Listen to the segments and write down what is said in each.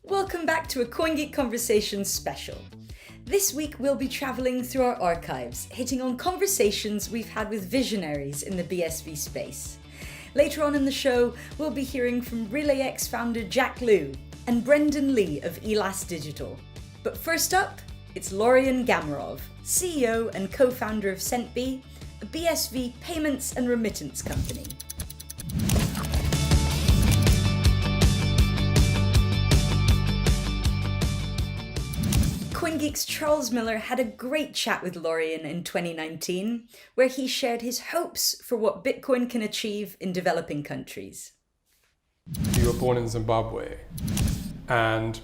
Welcome back to a CoinGeek Conversations special. This week we'll be travelling through our archives, hitting on conversations we've had with visionaries in the BSV space. Later on in the show, we'll be hearing from RelayX founder Jack Liu and Brendan Lee of Elas Digital. But first up, it's Lorien Gamaroff, CEO and co-founder of Centbee, a BSV payments and remittance company. CoinGeek's Charles Miller had a great chat with Lorien in 2019, where he shared his hopes for what Bitcoin can achieve in developing countries. You were born in Zimbabwe, and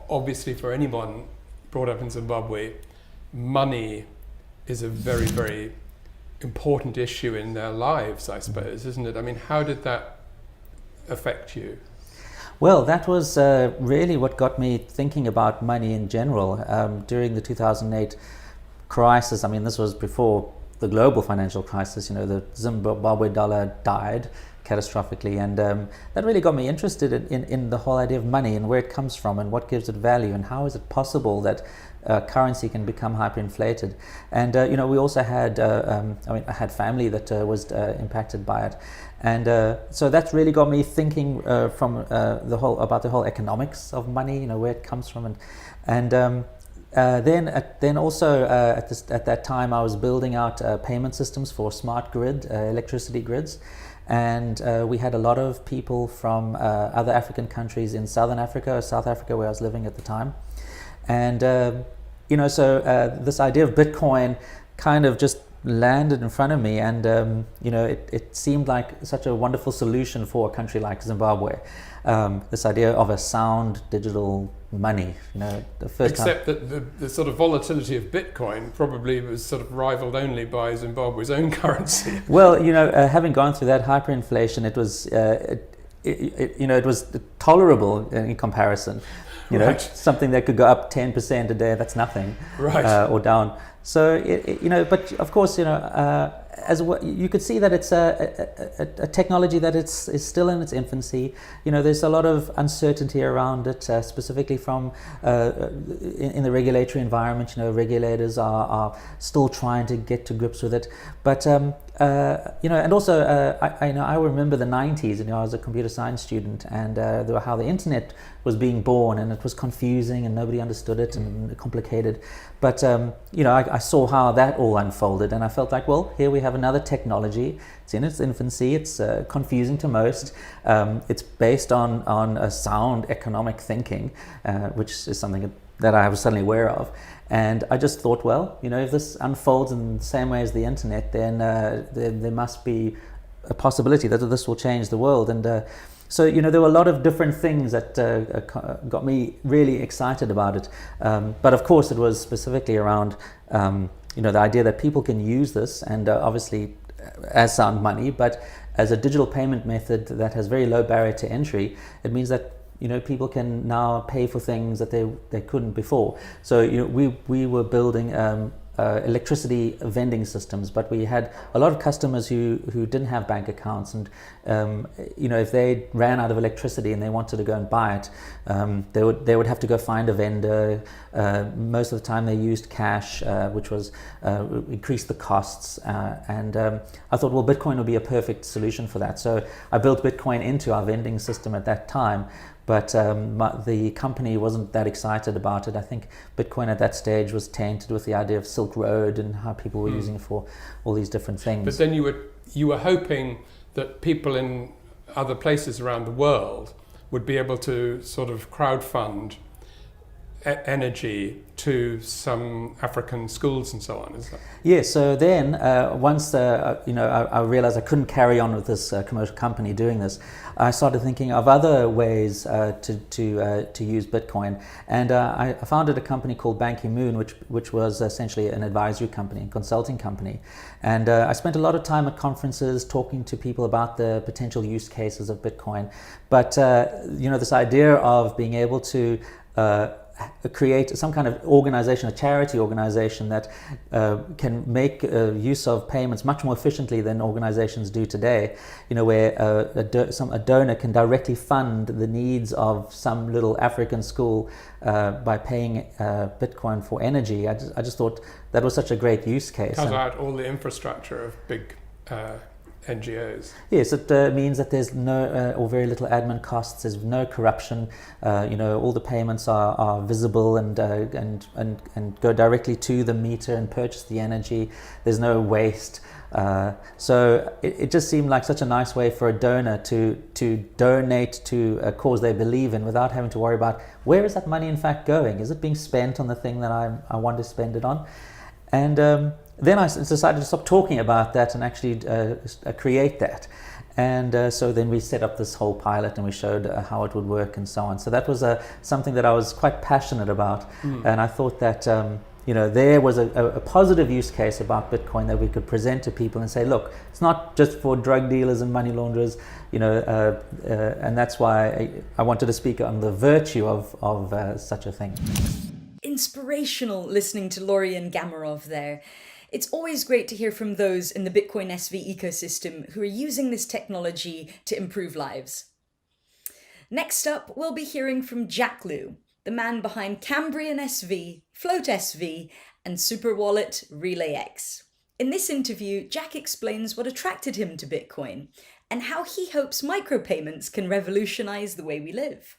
obviously for anyone brought up in Zimbabwe, money is a very, very important issue in their lives, I suppose, isn't it? I mean, how did that affect you? Well, that was really what got me thinking about money in general. During the 2008 crisis, I mean, this was before the global financial crisis, the Zimbabwe dollar died catastrophically, and that really got me interested in the whole idea of money and where it comes from and what gives it value and how is it possible that currency can become hyperinflated. And we also had I had family that was impacted by it, and so that's really got me thinking about the whole economics of money, where it comes from, and then also at that time I was building out payment systems for smart grid electricity grids. And we had a lot of people from other African countries in South Africa, where I was living at the time. And, so this idea of Bitcoin kind of just landed in front of me. And, it seemed like such a wonderful solution for a country like Zimbabwe. This idea of a sound digital money, the first Except time. that the sort of volatility of Bitcoin probably was sort of rivaled only by Zimbabwe's own currency. Well, having gone through that hyperinflation, it was, it was tolerable in comparison. Right. Something that could go up 10% a day, that's nothing, right? Or down. So, but of course, as you could see that it's a technology that is still in its infancy. There's a lot of uncertainty around it, specifically from in the regulatory environment. Regulators are still trying to get to grips with it. But and also I remember the 90s. I was a computer science student, and how the internet was being born, and it was confusing, and nobody understood it, and complicated. But I saw how that all unfolded, and I felt like, well, here we have another technology. It's in its infancy. It's confusing to most. It's based on a sound economic thinking, which is something that I was suddenly aware of. And I just thought, well, if this unfolds in the same way as the internet, then there must be a possibility that this will change the world. And so, there were a lot of different things that got me really excited about it. But of course, it was specifically around, the idea that people can use this, and obviously as sound money, but as a digital payment method that has very low barrier to entry. It means that people can now pay for things that they couldn't before. So we were building electricity vending systems, but we had a lot of customers who didn't have bank accounts, and if they ran out of electricity and they wanted to go and buy it, they would have to go find a vendor. Most of the time they used cash, which was increased the costs, and I thought, well, Bitcoin would be a perfect solution for that. So I built Bitcoin into our vending system at that time. But the company wasn't that excited about it. I think Bitcoin at that stage was tainted with the idea of Silk Road and how people were using it for all these different things. But then you were hoping that people in other places around the world would be able to sort of crowdfund energy to some African schools and so on, is that? Yeah, so then once I realized I couldn't carry on with this commercial company doing this, I started thinking of other ways to use Bitcoin, and I founded a company called Banky Moon, which was essentially an advisory company, a consulting company, and I spent a lot of time at conferences talking to people about the potential use cases of Bitcoin, but this idea of being able to create some kind of organization, a charity organization that can make use of payments much more efficiently than organizations do today, where a donor can directly fund the needs of some little African school by paying Bitcoin for energy. I just thought that was such a great use case. Cut out all the infrastructure of big NGOs. Yes, it means that there's no or very little admin costs. There's no corruption. All the payments are visible and go directly to the meter and purchase the energy. There's no waste. So it just seemed like such a nice way for a donor to donate to a cause they believe in without having to worry about where is that money in fact going? Is it being spent on the thing that I want to spend it on? And then I decided to stop talking about that and actually create that. And so then we set up this whole pilot and we showed how it would work and so on. So that was something that I was quite passionate about. And I thought that there was a positive use case about Bitcoin that we could present to people and say, look, it's not just for drug dealers and money launderers, and that's why I wanted to speak on the virtue of such a thing. Inspirational listening to Lorien Gamaroff there. It's always great to hear from those in the Bitcoin SV ecosystem who are using this technology to improve lives. Next up, we'll be hearing from Jack Liu, the man behind Cambrian SV, Float SV, and super wallet RelayX. In this interview, Jack explains what attracted him to Bitcoin and how he hopes micropayments can revolutionize the way we live.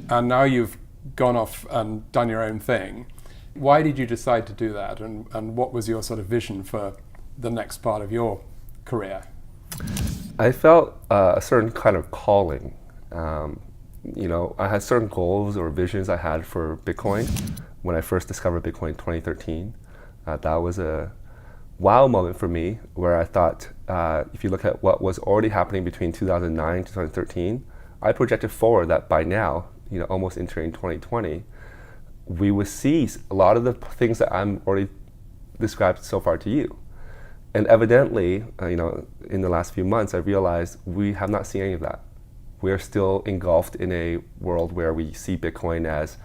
And now you've gone off and done your own thing. Why did you decide to do that, and what was your sort of vision for the next part of your career? I felt a certain kind of calling. I had certain goals or visions I had for Bitcoin when I first discovered Bitcoin in 2013. That was a wow moment for me, where I thought, if you look at what was already happening between 2009 and 2013, I projected forward that by now, almost entering 2020, we would see a lot of the things that I'm already described so far to you. And evidently, in the last few months, I realized we have not seen any of that. We're still engulfed in a world where we see Bitcoin as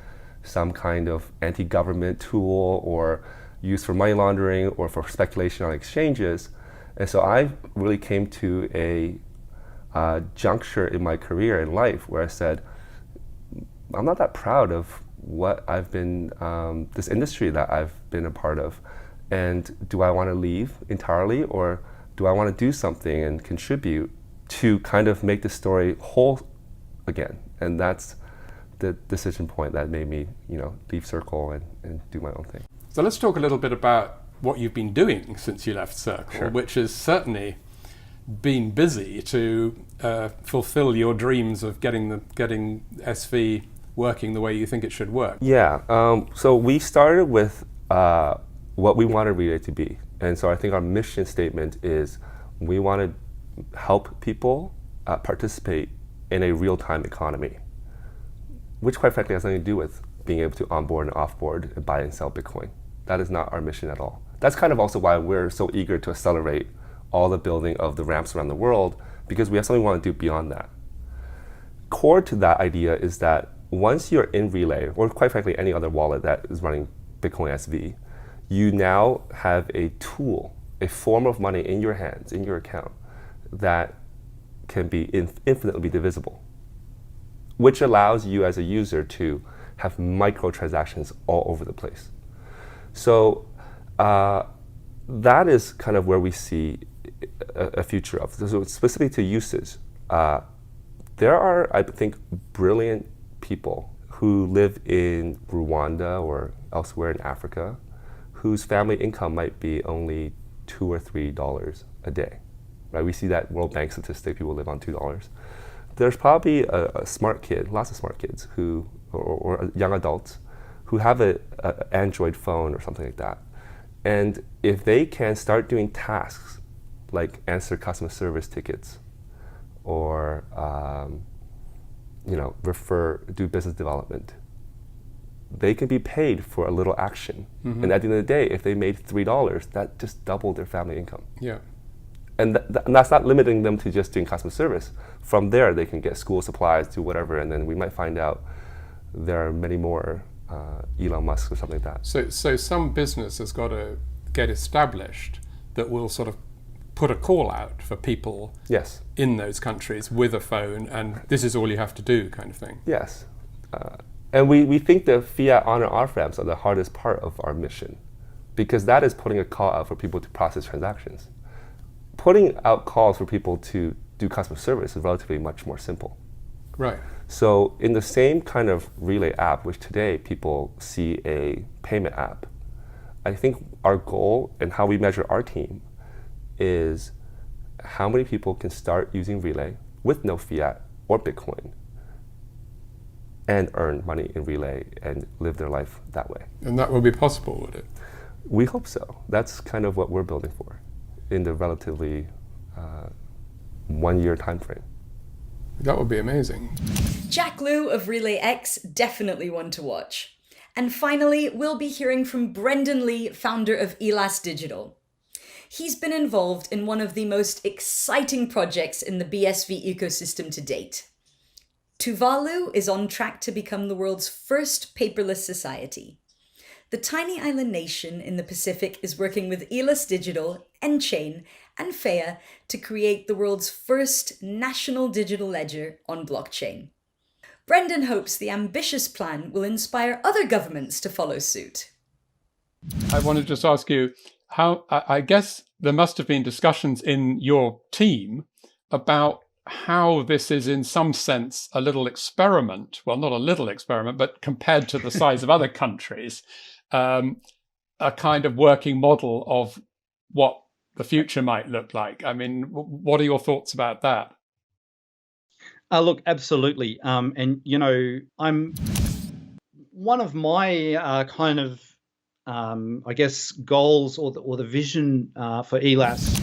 some kind of anti-government tool or used for money laundering or for speculation on exchanges. And so I really came to a juncture in my career and life where I said, I'm not that proud of what I've been, this industry that I've been a part of. And do I want to leave entirely, or do I want to do something and contribute to kind of make the story whole again? And that's the decision point that made me, leave Circle and do my own thing. So let's talk a little bit about what you've been doing since you left Circle, Sure. which has certainly been busy to fulfill your dreams of getting SV working the way you think it should work. Yeah, so we started with what we wanted Relay to be. And so I think our mission statement is we want to help people participate in a real-time economy, which quite frankly has nothing to do with being able to onboard and offboard and buy and sell Bitcoin. That is not our mission at all. That's kind of also why we're so eager to accelerate all the building of the ramps around the world, because we have something we want to do beyond that. Core to that idea is that once you're in Relay, or quite frankly any other wallet that is running Bitcoin SV, you now have a tool, a form of money in your hands, in your account, that can be infinitely divisible, which allows you as a user to have microtransactions all over the place. So that is kind of where we see a future of. So specifically to uses, there are, I think, brilliant people who live in Rwanda or elsewhere in Africa whose family income might be only $2 or $3 a day. Right? We see that World Bank statistic, people live on $2. There's probably a smart kid, lots of smart kids who, or young adults who have an Android phone or something like that. And if they can start doing tasks like answer customer service tickets or do business development, they can be paid for a little action. Mm-hmm. And at the end of the day, if they made $3, that just doubled their family income. Yeah. And that's not limiting them to just doing customer service. From there, they can get school supplies, do whatever, and then we might find out there are many more Elon Musk or something like that. So some business has got to get established that will sort of put a call out for people Yes. in those countries with a phone, and this is all you have to do, kind of thing. Yes. And we think the fiat on and off ramps are the hardest part of our mission, because that is putting a call out for people to process transactions. Putting out calls for people to do customer service is relatively much more simple. Right. So in the same kind of Relay app, which today people see a payment app, I think our goal and how we measure our team is how many people can start using Relay with no fiat or Bitcoin and earn money in Relay and live their life that way. And that will be possible, would it? We hope so. That's kind of what we're building for in the relatively 1 year time frame. That would be amazing. Jack Liu of Relay X, definitely one to watch. And finally, we'll be hearing from Brendan Lee, founder of Elas Digital. He's been involved in one of the most exciting projects in the BSV ecosystem to date. Tuvalu is on track to become the world's first paperless society. The tiny island nation in the Pacific is working with Elas Digital, nChain, and Fea to create the world's first national digital ledger on blockchain. Brendan hopes the ambitious plan will inspire other governments to follow suit. I want to just ask you, how I guess there must have been discussions in your team about how this is in some sense a little experiment, well, not a little experiment, but compared to the size of other countries, a kind of working model of what the future might look like. I mean, what are your thoughts about that? Look, absolutely. And, you know, I'm one of my kind of, I guess, goals or the vision for Elas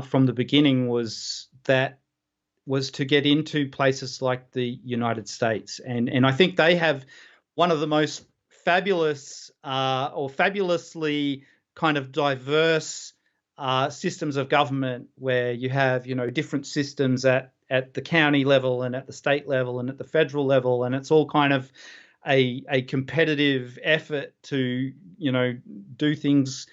from the beginning was to get into places like the United States. And I think they have one of the most fabulous or fabulously kind of diverse systems of government, where you have, you know, different systems at the county level and at the state level and at the federal level, and it's all kind of a competitive effort to, you know, do things,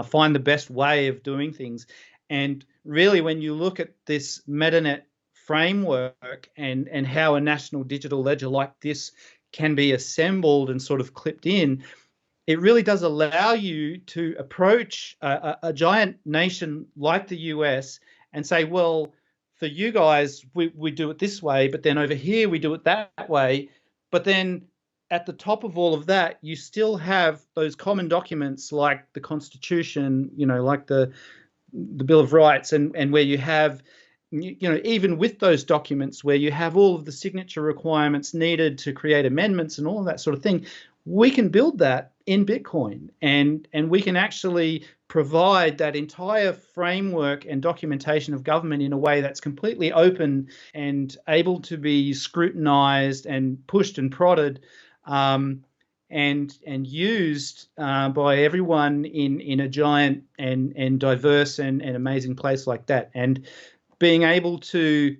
find the best way of doing things. And really, when you look at this MetaNet framework and how a national digital ledger like this can be assembled and sort of clipped in, it really does allow you to approach a giant nation like the US and say, well, for you guys, we do it this way, but then over here we do it that way. But then at the top of all of that, you still have those common documents like the Constitution, you know, like the Bill of Rights, and where you have, you know, even with those documents where you have all of the signature requirements needed to create amendments and all of that sort of thing, we can build that in Bitcoin, and we can actually provide that entire framework and documentation of government in a way that's completely open and able to be scrutinized and pushed and prodded and used by everyone in a giant and diverse and amazing place like that. And being able to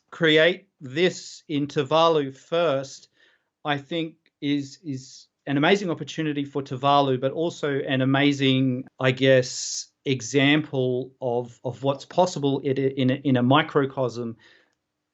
create this in Tuvalu first, I think is an amazing opportunity for Tuvalu, but also an amazing, I guess, example of what's possible in a microcosm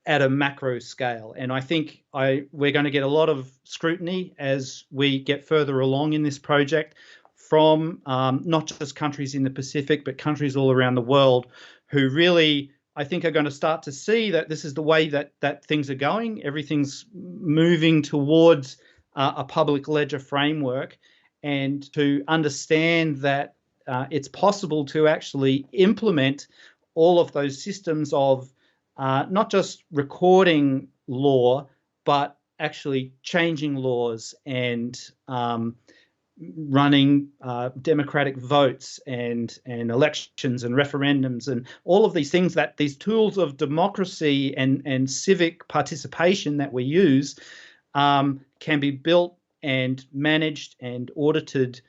at a macro scale. And I think we're going to get a lot of scrutiny as we get further along in this project from not just countries in the Pacific, but countries all around the world who really, I think, are going to start to see that this is the way that things are going. Everything's moving towards a public ledger framework, and to understand that it's possible to actually implement all of those systems of not just recording law, but actually changing laws and running democratic votes and elections and referendums and all of these things, that these tools of democracy and civic participation that we use can be built and managed and audited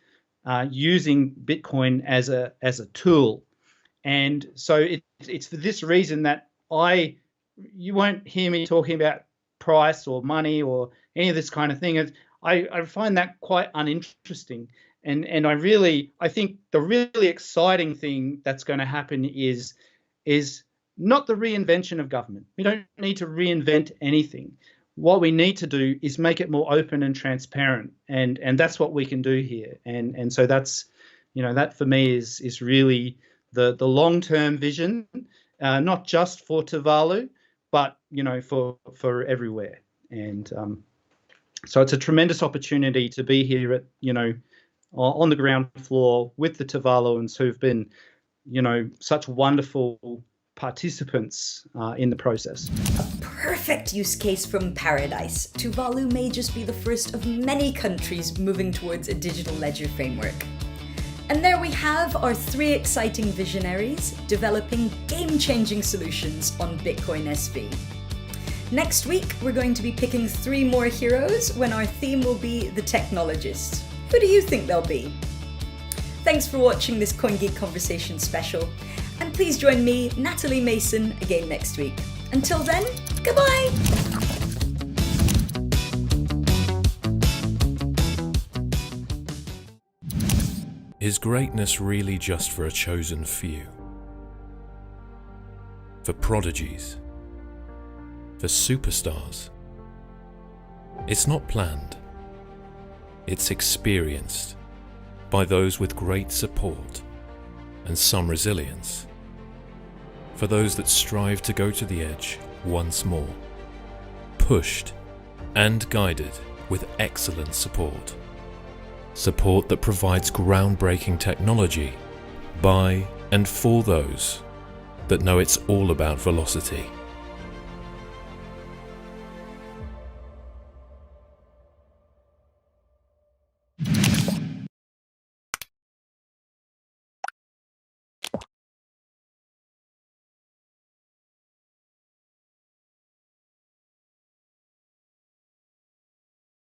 using Bitcoin as a tool. And so it's for this reason that you won't hear me talking about price or money or any of this kind of thing. I find that quite uninteresting. And I think the really exciting thing that's going to happen is not the reinvention of government. We don't need to reinvent anything. What we need to do is make it more open and transparent, and that's what we can do here. And so that's, that for me is really the long-term vision, not just for Tuvalu, but for everywhere. And so it's a tremendous opportunity to be here at on the ground floor with the Tuvaluans who've been such wonderful participants in the process. A perfect use case from paradise. Tuvalu may just be the first of many countries moving towards a digital ledger framework. And there we have our 3 exciting visionaries developing game-changing solutions on Bitcoin SV. Next week, we're going to be picking 3 more heroes when our theme will be the technologist. Who do you think they'll be? Thanks for watching this CoinGeek Conversation special. And please join me, Natalie Mason, again next week. Until then, goodbye! Is greatness really just for a chosen few? For prodigies? For superstars? It's not planned. It's experienced by those with great support and some resilience. For those that strive to go to the edge once more, pushed and guided with excellent support. Support that provides groundbreaking technology by and for those that know it's all about velocity.